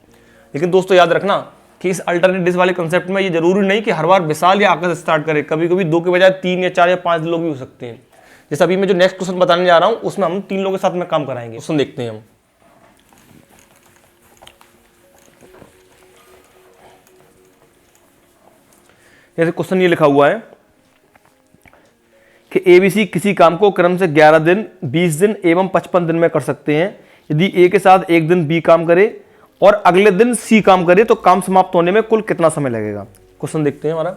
लेकिन दोस्तों याद रखना कि इस अल्टरनेट डेज वाले कंसेप्ट में ये जरूरी नहीं कि हर बार विशाल या आकाश स्टार्ट करे, कभी कभी 2 के बजाय 3 या 4 या 5 लोग भी हो सकते हैं। जैसे अभी मैं जो नेक्स्ट क्वेश्चन बताने जा रहा हूं उसमें हम 3 लोगों के साथ में काम कराएंगे। क्वेश्चन देखते हैं हम। जैसे क्वेश्चन ये लिखा हुआ है कि एबीसी किसी काम को क्रम से 11 दिन, 20 दिन एवं 55 दिन में कर सकते हैं। यदि ए के साथ एक दिन बी काम करे और अगले दिन सी काम करे तो काम समाप्त होने में कुल कितना समय लगेगा। क्वेश्चन देखते हैं हमारा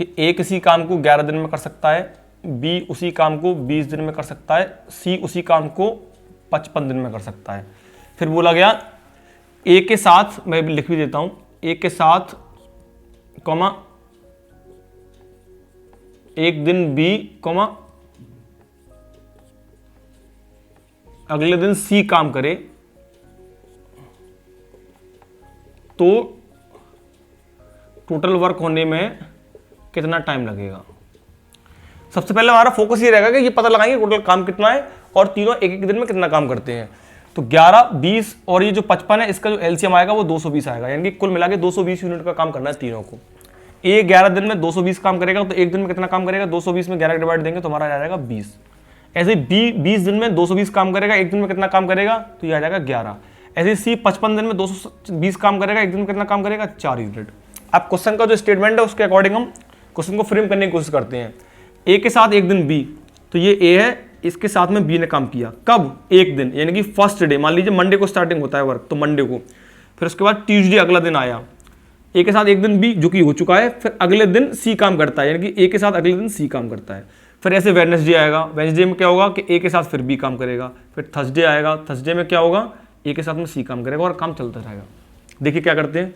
कि ए किसी काम को 11 दिन में कर सकता है, बी उसी काम को 20 दिन में कर सकता है, सी उसी काम को 55 दिन में कर सकता है। फिर बोला गया ए के साथ, मैं लिख भी देता हूं, ए के साथ कॉमा एक दिन बी कॉमा अगले दिन सी काम करे तो टोटल वर्क होने में कितना टाइम लगेगा। सबसे पहले हमारा फोकस ये रहेगा कि ये पता लगाएंगे टोटल काम कितना है और तीनों एक एक दिन में कितना काम करते हैं। तो 11, 20 और ये जो 55 है, इसका जो एलसीएम आएगा वो 220 आएगा, यानी कि कुल मिला के 220 यूनिट का काम करना है तीनों को। ये 11 दिन में 220 काम करेगा, तो एक दिन में कितना काम करेगा, 220 में 11 डिवाइड देंगे तो हमारा आ जाएगा 20। ऐसे 20 दिन में 220 काम करेगा, एक दिन में कितना काम करेगा, तो ये आ जाएगा 11। ऐसे सी 55 दिन में 220 काम करेगा, एक दिन में कितना काम करेगा, 4 यूनिट। अब क्वेश्चन का जो स्टेटमेंट है उसके अकॉर्डिंग हम क्वेश्चन को फ्रेम करने की कोशिश करते हैं। ए के साथ एक दिन बी, तो ये ए है, इसके साथ में बी ने काम किया कब, एक दिन, यानी कि फर्स्ट डे। मान लीजिए मंडे को स्टार्टिंग होता है वर्क, तो मंडे को, फिर उसके बाद ट्यूसडे अगला दिन आया, ए के साथ एक दिन बी जो कि हो चुका है, फिर अगले दिन सी काम करता है, यानी कि ए के साथ अगले दिन सी काम करता है। फिर ऐसे वेडनेसडे आएगा, वेडनेसडे में क्या होगा कि ए के साथ फिर बी काम करेगा, फिर थर्सडे आएगा, थर्सडे में क्या होगा, ए के साथ में सी काम करेगा और काम चलता रहेगा। देखिए क्या करते हैं,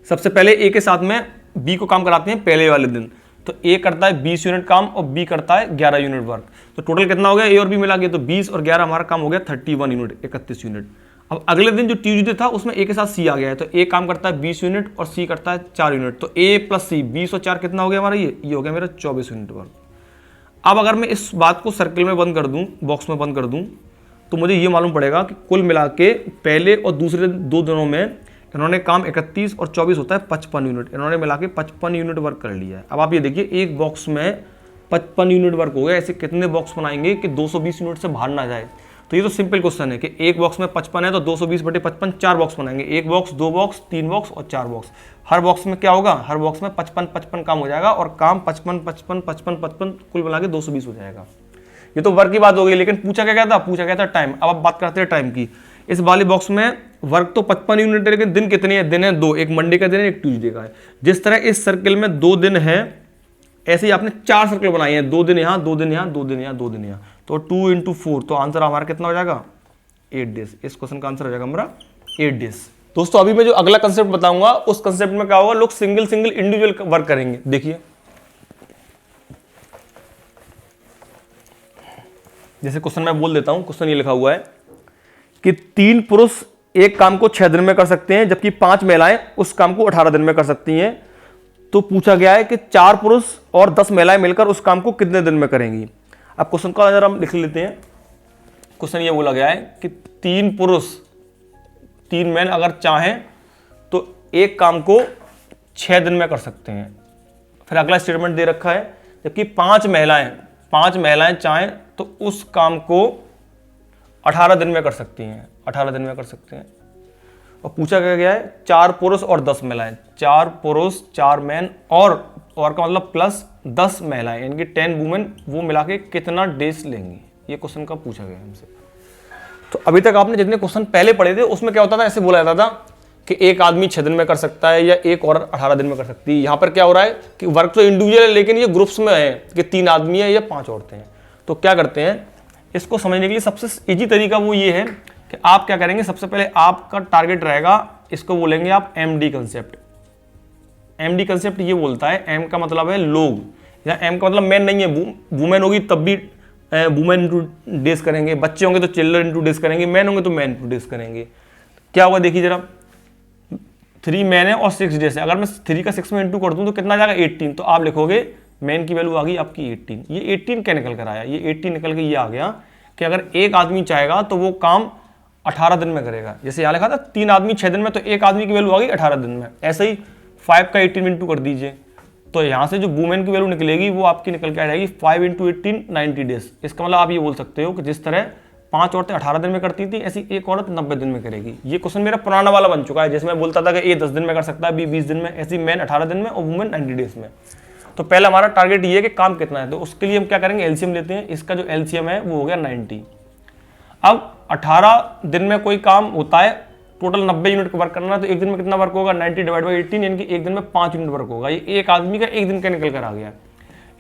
सबसे पहले ए के साथ में बी को काम कराते हैं पहले वाले दिन, तो ए करता है 20 यूनिट काम और बी करता है 11 यूनिट वर्क। तो टोटल कितना हो गया, ए और बी मिला के, तो 20 और 11 हमारा काम हो गया 31 यूनिट, 31 यूनिट। अब अगले दिन जो ट्यूसडे था उसमें ए के साथ सी आ गया है, तो ए काम करता है 20 यूनिट और सी करता है 4 यूनिट, तो ए प्लस सी 20 और 4 कितना हो गया हमारा, ये हो गया मेरा 24 यूनिट वर्क। अब अगर मैं इस बात को सर्किल में बंद कर दूं, बॉक्स में बंद कर दूं, तो मुझे ये मालूम पड़ेगा कि कुल मिला के पहले और दूसरे 2 दिनों में इन्होंने काम 31 और 24 होता है 55 यूनिट, इन्होंने मिला के 55 यूनिट वर्क कर लिया है। अब आप ये देखिए एक बॉक्स में 55 यूनिट वर्क हो गया, ऐसे कितने बॉक्स बनाएंगे कि 220 यूनिट से बाहर ना जाए। तो ये तो सिंपल क्वेश्चन है कि एक बॉक्स में 55 है तो 220/55 4 बॉक्स बनाएंगे, एक बॉक्स, 2 बॉक्स, 3 बॉक्स और 4 बॉक्स। हर बॉक्स में क्या होगा, हर बॉक्स में 55 काम हो जाएगा और काम 55 कुल मिला के 220 हो जाएगा। ये तो वर्क की बात हो गई, लेकिन पूछा क्या था, पूछा गया था टाइम। अब आप बात करते हैं टाइम की। इस वाले बॉक्स में वर्क तो 55 यूनिट है, लेकिन दिन कितने हैं, दिन है 2, एक मंडे का दिन है, एक ट्यूसडे का है। जिस तरह इस सर्किल में 2 दिन है, ऐसे ही आपने 4 सर्कल बनाए हैं, 2 दिन यहाँ, 2 दिन यहाँ, 2 दिन यहाँ, 2 दिन यहाँ, तो 2 × 4, तो आंसर हमारा कितना हो जाएगा, 8 डेज। इस क्वेश्चन का आंसर हो जाएगा हमारा 8 डेज। दोस्तों अभी मैं जो अगला कंसेप्ट बताऊंगा उस कंसेप्ट में क्या होगा, लोग सिंगल इंडिविजुअल वर्क करेंगे। देखिए जैसे क्वेश्चन मैं बोल देता हूं, क्वेश्चन ये लिखा हुआ है कि 3 पुरुष एक काम को 6 दिन में कर सकते हैं, जबकि 5 महिलाएं उस काम को 18 दिन में कर सकती हैं। तो पूछा गया है कि 4 पुरुष और 10 महिलाएं मिलकर उस काम को कितने दिन में करेंगी। अब क्वेश्चन का अगर हम लिख लेते हैं, क्वेश्चन ये बोला गया है कि 3 पुरुष 3 मैन अगर चाहें तो एक काम को 6 दिन में कर सकते हैं। फिर अगला स्टेटमेंट दे रखा है, जबकि 5 महिलाएं चाहें तो उस काम को 18 दिन में कर सकती हैं, 18 दिन में कर सकते हैं। और पूछा क्या गया है, 4 पुरुष और 10 महिलाएं, 4 पुरुष 4 मैन और का मतलब प्लस 10 महिलाएं, यानी कि 10 वुमेन, वो मिला के कितना डेज लेंगी, ये क्वेश्चन का पूछा गया हमसे। तो अभी तक आपने जितने क्वेश्चन पहले पढ़े थे उसमें क्या होता था, ऐसे बोला जाता था कि एक आदमी 6 दिन में कर सकता है या एक औरत 18 दिन में कर सकती है। यहाँ पर क्या हो रहा है कि वर्क तो इंडिविजुअल है, लेकिन ये ग्रुप्स में है कि 3 आदमी है या 5 औरतें हैं। तो क्या करते हैं, इसको समझने के लिए सबसे इजी तरीका वो ये है कि आप क्या करेंगे, सबसे पहले आपका टारगेट रहेगा, इसको बोलेंगे आप एमडी कंसेप्ट। एमडी कंसेप्ट ये बोलता है, एम का मतलब है लोग, या एम का मतलब मैन नहीं है, वुमेन होगी तब भी वुमेन इंटू डेज करेंगे, बच्चे होंगे तो चिल्ड्रन इंटू डेज करेंगे, मैन होंगे तो मैन इंटू डेज करेंगे। क्या होगा देखिए जरा, 3 मैन है और 6 डेज है, अगर मैं 3 का 6 में इंटू कर दूं तो कितना आ जाएगा 18, तो आप लिखोगे मैन की वैल्यू आ गई आपकी 18। ये 18 क्या निकल कर आया, ये 18 निकल के ये आ गया कि अगर एक आदमी चाहेगा तो वो काम 18 दिन में करेगा। जैसे यहाँ लिखा था 3 आदमी 6 दिन में, तो एक आदमी की वैल्यू आ गई 18 दिन में। ऐसे ही 5 का 18 इंटू कर दीजिए, तो यहाँ से जो वुमेन की वैल्यू निकलेगी वो आपकी निकल के आ जाएगी 5 × 18 90 डेज। इसका मतलब आप ये बोल सकते हो कि जिस तरह 5 औरतें 18 दिन में करती थी, ऐसी एक औरत 90 दिन में करेगी। ये क्वेश्चन मेरा पुराना वाला बन चुका है, जिसमें मैं बोलता था कि ए 10 दिन में कर सकता है, बी 20 दिन में, ऐसी मैन 18 दिन में और वुमेन 90 डेज में। तो पहला हमारा टारगेट ये है कि काम कितना है, तो उसके लिए हम क्या करेंगे, एलसीएम लेते हैं। इसका जो एलसीएम है वो हो गया 90। अब 18 दिन में कोई काम होता है, टोटल 90 यूनिट का वर्क करना है, तो एक दिन में कितना वर्क होगा, 90/18, यानी कि एक दिन में 5 यूनिट वर्क होगा। ये एक आदमी का एक दिन का निकल कर आ गया।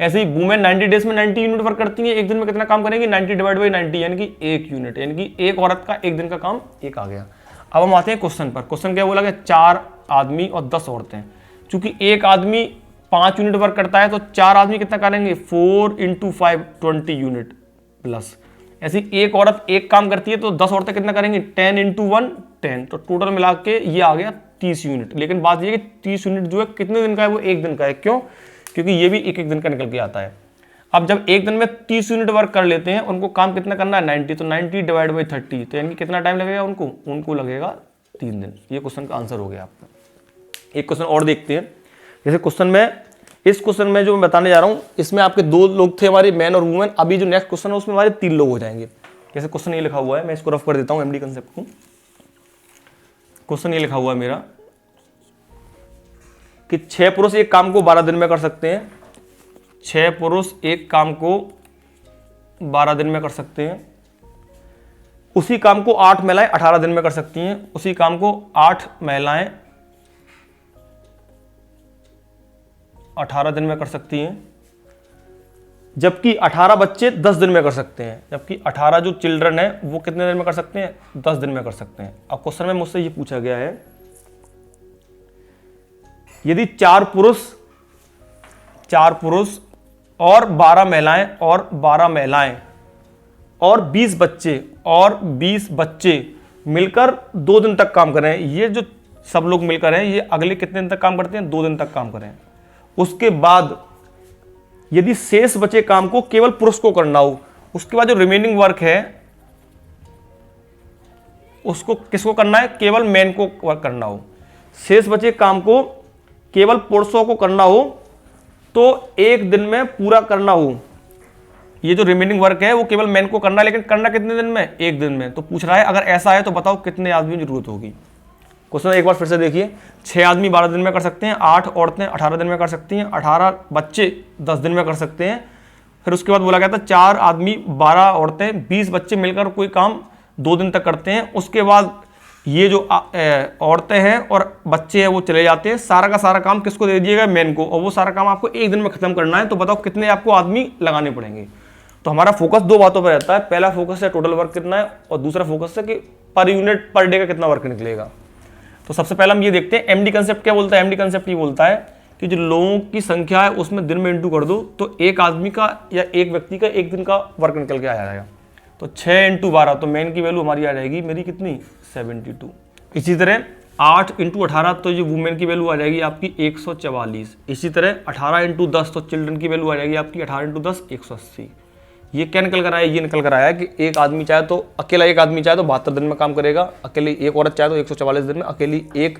ऐसे ही वुमेन 90 डेज में 90 यूनिट वर्क करती है, एक दिन में कितना काम करेंगी, 90/90, यानी कि 1 यूनिट, यानी कि एक औरत का एक दिन का काम एक आ गया। अब हम आते हैं क्वेश्चन पर। क्वेश्चन क्या बोला गया, 4 आदमी और 10 औरतें। चूंकि एक आदमी 5 यूनिट वर्क करता है, तो 4 आदमी कितना करेंगे, 4 × 5 20 यूनिट प्लस। ऐसी एक औरत एक काम करती है, तो 10 औरतें कितना करेंगी, 10 × 1 10, तो टोटल मिला के ये आ गया 30 यूनिट। लेकिन बात ये है कि 30 यूनिट जो है कितने दिन का है, वो एक दिन का है। क्यों, क्योंकि ये भी एक एक दिन का निकल के आता है। अब जब एक दिन में 30 यूनिट वर्क कर लेते हैं, उनको काम कितना करना है 90, तो 90 डिवाइड बाई 30, तो यानी कितना टाइम लगेगा उनको लगेगा 3 दिन। ये क्वेश्चन का आंसर हो गया आपका। एक क्वेश्चन और देखते हैं। जैसे क्वेश्चन में, इस क्वेश्चन में जो मैं बताने जा रहा हूं, इसमें आपके 2 लोग थे हमारे, मैन और वुमेन। अभी जो नेक्स्ट क्वेश्चन है उसमें हमारे 3 लोग हो जाएंगे। जैसे क्वेश्चन ये लिखा हुआ है, मैं इसको रफ कर देता हूं एमडी कंसेप्ट को। क्वेश्चन ये लिखा हुआ है मेरा कि 6 पुरुष एक काम को 12 दिन में कर सकते हैं। 6 पुरुष एक काम को 12 दिन में कर सकते हैं। उसी काम को 8 महिलाएं 18 दिन में कर सकती हैं। उसी काम को 8 महिलाएं 18 दिन में कर सकती हैं, जबकि 18 बच्चे 10 दिन में कर सकते हैं। जबकि 18 जो चिल्ड्रन है वो कितने दिन में कर सकते हैं, 10 दिन में कर सकते हैं। अब क्वेश्चन में मुझसे ये पूछा गया है, यदि 4 पुरुष और 12 महिलाएं और 20 बच्चे मिलकर 2 दिन तक काम करें। ये जो सब लोग मिलकर हैं, ये अगले कितने दिन तक काम करते हैं, 2 दिन तक काम करें। उसके बाद यदि शेष बचे काम को केवल पुरुष को करना हो, उसके बाद जो रिमेनिंग वर्क है उसको किसको करना है, केवल मैन को वर्क करना हो। शेष बचे काम को केवल पुरुषों को करना हो तो 1 दिन में पूरा करना हो। ये जो रिमेनिंग वर्क है वो केवल मैन को करना है, लेकिन करना कितने दिन में, 1 दिन में। तो पूछ रहा है अगर ऐसा है तो बताओ कितने आदमी की जरूरत होगी। क्वेश्चन एक बार फिर से देखिए, 6 आदमी 12 दिन में कर सकते हैं, 8 औरतें 18 दिन में कर सकती हैं, 18 बच्चे 10 दिन में कर सकते हैं। फिर उसके बाद बोला गया था 4 आदमी 12 औरतें 20 बच्चे मिलकर कोई काम 2 दिन तक करते हैं। उसके बाद ये जो औरतें हैं और बच्चे हैं वो चले जाते हैं। सारा का सारा काम किसको दे दिएगा, मैन को, और वो सारा काम आपको 1 दिन में खत्म करना है। तो बताओ कितने आपको आदमी लगाने पड़ेंगे। तो हमारा फोकस 2 बातों पर रहता है। पहला फोकस है टोटल वर्क कितना है, और दूसरा फोकस है कि पर यूनिट पर डे का कितना वर्क निकलेगा। तो सबसे पहले हम ये देखते हैं एमडी कंसेप्ट क्या बोलता है। एमडी कंसेप्ट ये बोलता है कि जो लोगों की संख्या है उसमें दिन में इंटू कर दो, तो एक आदमी का या एक व्यक्ति का 1 दिन का वर्क निकल के आ जाएगा। तो 6 × 12, तो मैन की वैल्यू हमारी आ जाएगी मेरी कितनी, 72। इसी तरह 8 × 18, तो ये वुमेन की वैल्यू आ जाएगी आपकी 144। इसी तरह 18 × 10, तो चिल्ड्रन की वैल्यू आ जाएगी आपकी 18 × 10 180। ये क्या निकल कर आया, ये निकल कर आया कि एक आदमी चाहे तो अकेला, एक आदमी चाहे तो 72 दिन में काम करेगा, अकेली एक औरत चाहे तो 144 दिन में, अकेली एक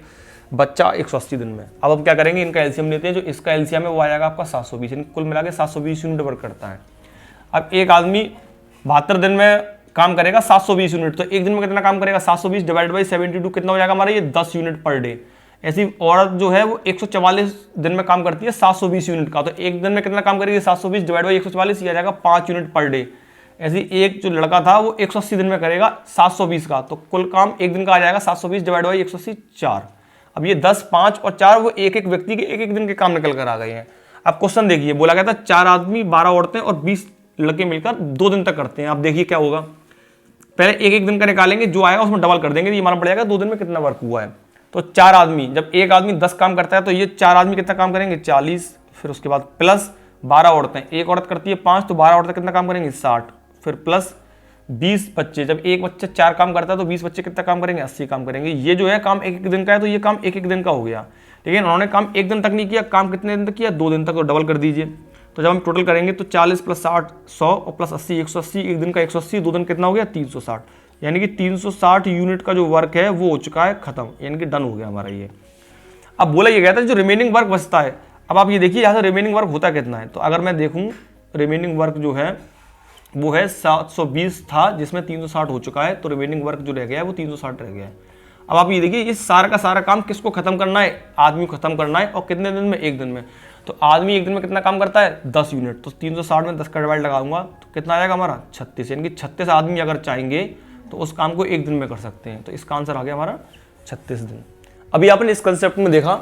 बच्चा 180 दिन में। अब क्या करेंगे, इनका एलसीएम लेते हैं। जो इसका एलसीएम है वो आ जाएगा आपका 720, यानी कुल मिला के 720 यूनिट वर्क करता है। अब एक आदमी 72 दिन में काम करेगा 720 यूनिट, तो एक दिन में कितना काम करेगा, 720 डिवाइड बाई 72 कितना हो जाएगा हमारा, ये 10 यूनिट पर डे। ऐसी औरत जो है वो 144 दिन में काम करती है 720 यूनिट का, तो एक दिन में कितना काम करेगी, 720 डिवाइड बाई 144, ये आ जाएगा 5 यूनिट पर डे। ऐसी एक जो लड़का था वो 180 दिन में करेगा 720 का, तो कुल काम एक दिन का आ जाएगा 720 डिवाइड बाई 180 4। अब ये 10, 5 और 4 वो एक एक व्यक्ति के एक दिन के काम निकल कर आ गए हैं। अब क्वेश्चन देखिए, बोला गया था 4 आदमी 12 औरतें और 20 लड़के मिलकर 2 दिन तक करते हैं। आप देखिए क्या होगा, पहले एक दिन का निकालेंगे, जो आएगा उसमें डबल कर देंगे, ये मालूम पड़ेगा 2 दिन में कितना वर्क हुआ है। तो 4 आदमी, जब एक आदमी 10 काम करता है तो ये 4 आदमी कितना काम करेंगे, 40। फिर उसके बाद प्लस 12 औरतें, एक औरत करती है 5, तो 12 औरतें कितना काम करेंगे, 60। फिर प्लस 20 बच्चे, जब एक बच्चा 4 काम करता है तो 20 बच्चे कितना काम करेंगे, 80 काम करेंगे। ये जो है काम एक दिन का है, तो ये काम एक दिन का हो गया। लेकिन उन्होंने काम 1 दिन तक नहीं किया, काम कितने दिन तक किया, 2 दिन तक, तो डबल कर दीजिए। तो जब हम टोटल करेंगे तो 40 + 60 100 और प्लस 80 180, एक दिन का 180, 2 दिन कितना हो गया, 360। यानी कि 360 यूनिट का जो वर्क है वो हो चुका है खत्म, यानी कि डन हो गया हमारा ये। अब बोला ये गया था जो रिमेनिंग वर्क बचता है, अब आप ये देखिए यहाँ से रिमेनिंग वर्क होता कितना है। तो अगर मैं देखूँ रिमेनिंग वर्क जो है वो है 720 था, जिसमें 360 हो चुका है, तो रिमेनिंग वर्क जो रह गया है वो 360 रह गया है। अब आप ये देखिए, ये सारा का सारा काम किसको खत्म करना है, आदमी को खत्म करना है, और कितने दिन में, 1 दिन में। तो आदमी 1 दिन में कितना काम करता है, 10 यूनिट, तो 360 में 10 का डिवाइड लगाऊंगा तो कितना आ जाएगा हमारा, 36। यानी कि 36 आदमी अगर चाहेंगे तो उस काम को 1 दिन में कर सकते हैं। तो इसका आंसर आ गया हमारा 36 दिन। अभी आपने इस कंसेप्ट में देखा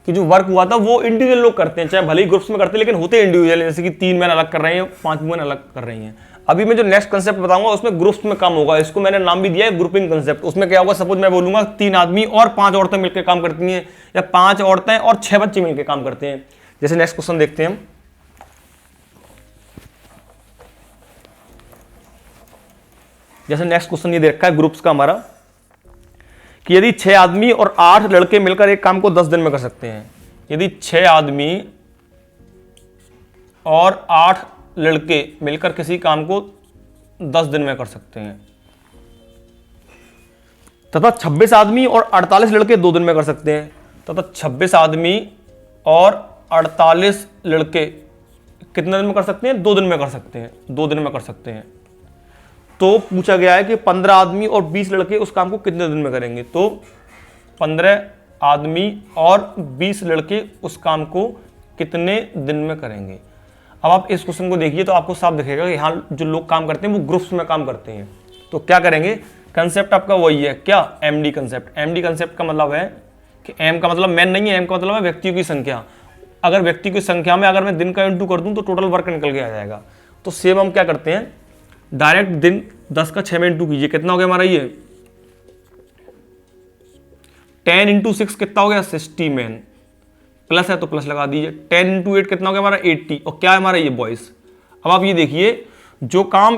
कि जो वर्क हुआ था वो इंडिविजुअल लोग करते हैं, चाहे भले ही ग्रुप्स में करते हैं, लेकिन होते इंडिविजुअल, जैसे कि 3 मैन अलग कर रहे हैं, 5 वुमेन अलग कर रही हैं। अभी मैं जो नेक्स्ट कंसेप्ट बताऊंगा उसमें ग्रुप्स में काम होगा, इसको मैंने नाम भी दिया है ग्रुपिंग कंसेप्ट। उसमें क्या होगा, सपोज मैं बोलूंगा 3 आदमी और 5 औरतें मिलकर काम करती हैं, या 5 औरतें और 6 बच्चे मिलकर काम करते हैं। जैसे नेक्स्ट क्वेश्चन देखते हैं हम। जैसे नेक्स्ट क्वेश्चन ये दे रखा है ग्रुप्स का हमारा, कि यदि 6 आदमी और 8 लड़के मिलकर एक काम को 10 दिन में कर सकते हैं। यदि 6 आदमी और 8 लड़के मिलकर किसी काम को 10 दिन में कर सकते हैं तथा 26 आदमी और 48 लड़के 2 दिन में कर सकते हैं तथा 26 आदमी और 48 लड़के कितने दिन में कर सकते हैं? 2 दिन में कर सकते हैं, 2 दिन में कर सकते हैं। तो पूछा गया है कि 15 आदमी और 20 लड़के उस काम को कितने दिन में करेंगे? तो 15 आदमी और 20 लड़के उस काम को कितने दिन में करेंगे। अब आप इस क्वेश्चन को देखिए तो आपको साफ दिखेगा कि यहाँ जो लोग काम करते हैं वो ग्रुप्स में काम करते हैं। तो क्या करेंगे? कंसेप्ट आपका वही है, क्या? MD concept. एमडी कंसेप्ट का मतलब है कि एम का मतलब मैन नहीं है, एम का मतलब है व्यक्तियों की संख्या। अगर व्यक्ति की संख्या में अगर मैं दिन का इंटू कर दूं तो टोटल वर्क निकल के आ जाएगा। तो सेम हम क्या करते हैं, डायरेक्ट दिन 10 का 6 में इंटू कीजिए, कितना हो गया हमारा ये 10 इंटू 6 कितना हो गया 60 मैन, प्लस है तो प्लस लगा दीजिए। 10 इंटू 8 कितना हो गया हमारा 80, और क्या है हमारा ये बॉयज। अब आप ये देखिए जो काम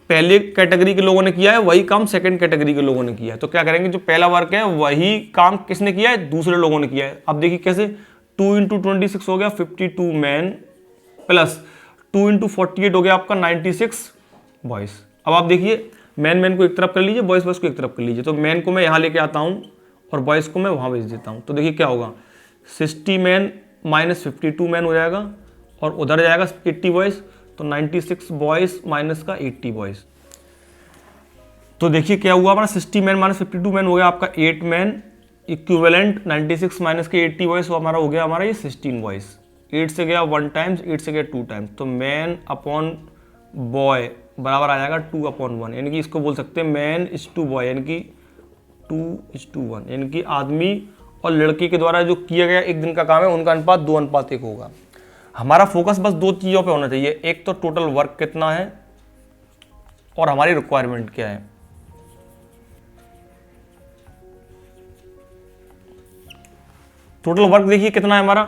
पहले कैटेगरी के लोगों ने किया है वही काम सेकंड कैटेगरी के लोगों ने किया है। तो क्या करेंगे, जो पहला वर्क है वही काम किसने किया है, दूसरे लोगों ने किया है। अब देखिए कैसे, 2 इंटू 26 हो गया 52 मैन, प्लस 2 इंटू 48 हो गया आपका 96 बॉयज। अब आप देखिए मैन मैन को एक तरफ कर लीजिए, बॉयज बॉयज को एक तरफ कर लीजिए। तो मैन को मैं यहाँ लेके आता हूँ और बॉयज को मैं वहाँ भेज देता हूँ। तो देखिए क्या होगा, 60 मैन माइनस 52 मैन हो जाएगा और उधर जाएगा 80 बॉयज, तो 96 बॉयज माइनस का 80 बॉयज। तो देखिए क्या हुआ हमारा, 60 मैन माइनस 52 मैन हो गया आपका 8 मैन, इक्विवेलेंट 96 माइनस के 80 बॉयज, तो हमारा हो गया हमारा ये 16 बॉयज। 8 से गया 1 टाइम्स, 8 से गया 2 टाइम्स, तो मैन अपॉन बॉय बराबर आ जाएगा 2/1, यानी कि इसको बोल सकते हैं मैन इज टू बॉय, यानी कि 2:1, यानी कि आदमी और लड़के के द्वारा जो किया गया एक दिन का काम है उनका अनुपात 2:1 होगा। हमारा फोकस बस 2 चीज़ों पे होना चाहिए, एक तो टोटल वर्क कितना है और हमारी रिक्वायरमेंट क्या है। टोटल वर्क देखिए कितना है हमारा,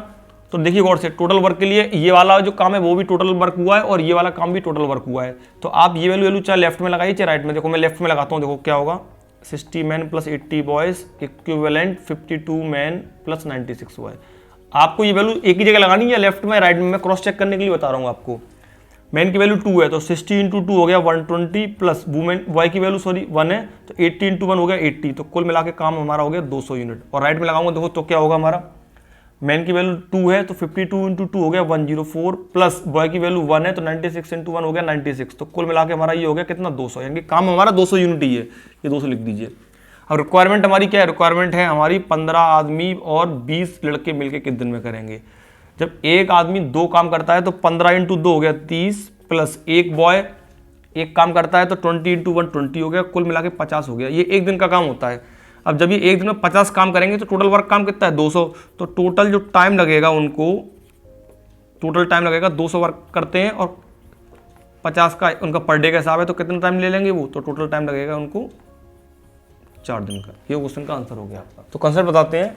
तो देखिए गौर से, टोटल वर्क के लिए ये वाला जो काम है वो भी टोटल वर्क हुआ है और ये वाला काम भी टोटल वर्क हुआ है। तो आप ये वैल्यू चाहे लेफ्ट में लगाइए चाहे राइट में। देखो मैं लेफ्ट में लगाता हूँ, देखो क्या होगा, 60 man plus 80 boys equivalent 52 man plus 96 boy. आपको ये वैल्यू एक ही जगह लगानी है, या लेफ्ट में राइट में, मैं क्रॉस चेक करने के लिए बता रहा हूँ आपको। मैन की वैल्यू 2 है तो 60 इंटू 2 हो गया 120, प्लस वुमेन बॉय की वैल्यू 1 है तो 80 इंटू 1 हो गया 80, तो कुल मिला के काम हमारा हो गया 200 यूनिट। और राइट में लगाऊंगा देखो तो क्या होगा हमारा, मैन की वैल्यू 2 है तो 52 इंटू 2 हो गया 104, प्लस बॉय की वैल्यू 1 है तो 96 इंटू 1 हो गया 96, तो कुल मिला के हमारा ये हो गया कितना 200, यानी कि काम हमारा 200 यूनिट ही है। ये 200 लिख दीजिए। अब रिक्वायरमेंट हमारी क्या है, रिक्वायरमेंट है हमारी 15 आदमी और 20 लड़के मिलकर किस दिन में करेंगे। जब एक आदमी 2 काम करता है तो 15 इंटू 2 हो गया 30, प्लस एक बॉय एक काम करता है तो 20 इंटू 1 20 हो गया, कुल मिला के 50 हो गया। ये एक दिन का काम होता है। अब जब ये एक दिन में 50 काम करेंगे तो टोटल वर्क काम कितना है 200, तो टोटल जो टाइम लगेगा उनको, टोटल टाइम लगेगा 200 वर्क करते हैं और 50 का उनका पर डे का हिसाब है, तो कितना टाइम ले लेंगे वो, तो टोटल टाइम लगेगा उनको 4 दिन का। ये क्वेश्चन का आंसर हो गया आपका। तो कंसेप्ट बताते हैं।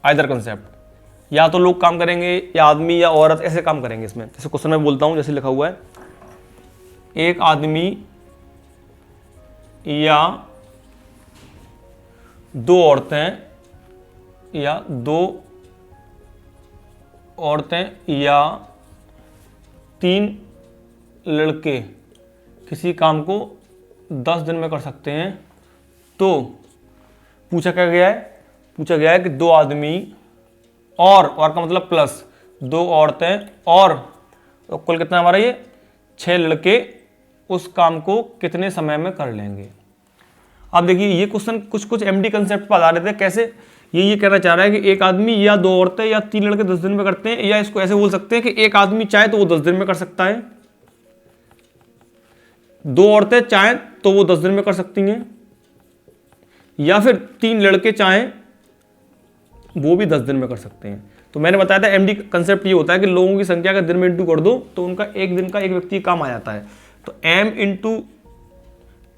आइदर कंसेप्ट, या तो लोग काम करेंगे या आदमी या औरत ऐसे काम करेंगे इसमें। जैसे क्वेश्चन में बोलता हूं, जैसे लिखा हुआ है, एक आदमी या 2 औरतें या 2 औरतें या 3 लड़के किसी काम को 10 दिन में कर सकते हैं। तो पूछा क्या गया है, पूछा गया है कि 2 आदमी और का मतलब प्लस 2 औरतें और, तो कुल कितना हमारा ये 6 लड़के उस काम को कितने समय में कर लेंगे। अब देखिए ये क्वेश्चन कुछ एमडी कंसेप्ट पर आधारित है। कैसे, ये कहना चाह रहा है कि एक आदमी या 2 औरतें या 3 लड़के 10 दिन में करते हैं, या इसको ऐसे बोल सकते हैं कि एक आदमी चाहे तो वो 10 दिन में कर सकता है, 2 औरतें चाहें तो वो 10 दिन में कर सकती हैं, या फिर 3 लड़के चाहें वो भी 10 दिन में कर सकते हैं। तो मैंने बताया था एमडी कंसेप्ट ये होता है कि लोगों की संख्या का दिन में इंटू कर दो तो उनका एक दिन का एक व्यक्ति काम आ जाता है। तो एम इंटू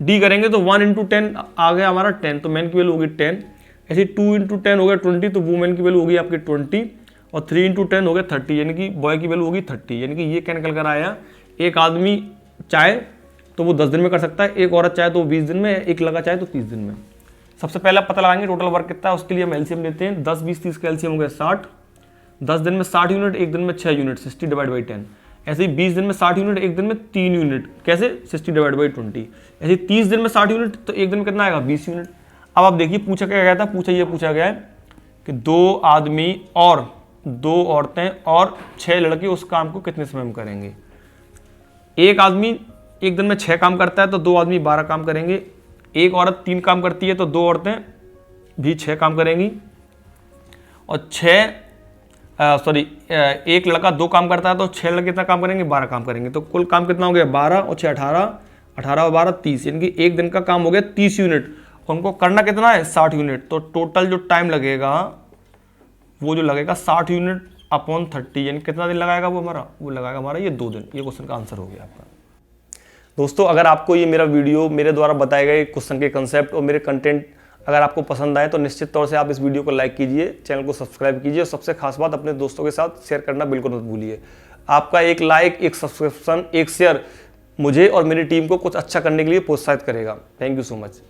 डी करेंगे तो 1 इंटू 10 आ गया हमारा 10, तो मैन की वैल्यू होगी 10। ऐसे 2 इंटू 10 हो गया 20, तो वुमेन की वैल्यू होगी आपकी 20, और 3 इंटू 10 हो गया 30, यानी कि बॉय की वैल्यू होगी 30। यानी कि ये क्या निकल कर आया, एक आदमी चाहे तो वो 10 दिन में कर सकता है, एक औरत चाहे तो वो 20 दिन में, एक लड़का चाहे तो 30 दिन में। सबसे पहले पता लगाएंगे टोटल वर्क कितना है, उसके लिए हम एलसीएम लेते हैं। 10 20 30 का एलसीएम हो गया 60, 10 दिन में 60 यूनिट, एक दिन में 6 यूनिट, 60 डिवाइड बाई 10। ऐसे ही 20 दिन में 60 यूनिट, एक दिन में 3 यूनिट, कैसे 60 डिवाइड बाई 20। ऐसे ही 30 दिन में 60 यूनिट, तो एक दिन में कितना आएगा 20 यूनिट। अब आप देखिए पूछा क्या गया था, पूछा गया है कि 2 आदमी और 2 औरतें और 6 लड़के उस काम को कितने समय में करेंगे। एक आदमी एक दिन में 6 काम करता है तो 2 आदमी 12 काम करेंगे। एक औरत 3 काम करती है तो 2 औरतें भी 6 काम करेंगी। और एक लड़का 2 काम करता है तो 6 लड़के कितना काम करेंगे, 12 काम करेंगे। तो कुल काम कितना हो गया 12 और 6 18, 18 और 12 30, यानी कि एक दिन का काम हो गया 30 यूनिट। उनको करना कितना है 60 यूनिट। तो टोटल जो टाइम लगेगा वो जो लगेगा 60 यूनिट अपॉन 30, यानी कितना दिन लगाएगा वो लगाएगा हमारा ये 2 दिन। ये क्वेश्चन का आंसर हो गया आपका। दोस्तों अगर आपको ये मेरा वीडियो मेरे द्वारा बताए गए क्वेश्चन के कंसेप्ट और मेरे कंटेंट अगर आपको पसंद आए तो निश्चित तौर से आप इस वीडियो को लाइक कीजिए, चैनल को सब्सक्राइब कीजिए और सबसे खास बात अपने दोस्तों के साथ शेयर करना बिल्कुल मत भूलिए। आपका एक लाइक, एक सब्सक्रिप्शन, एक शेयर मुझे और मेरी टीम को कुछ अच्छा करने के लिए प्रोत्साहित करेगा। Thank you so much.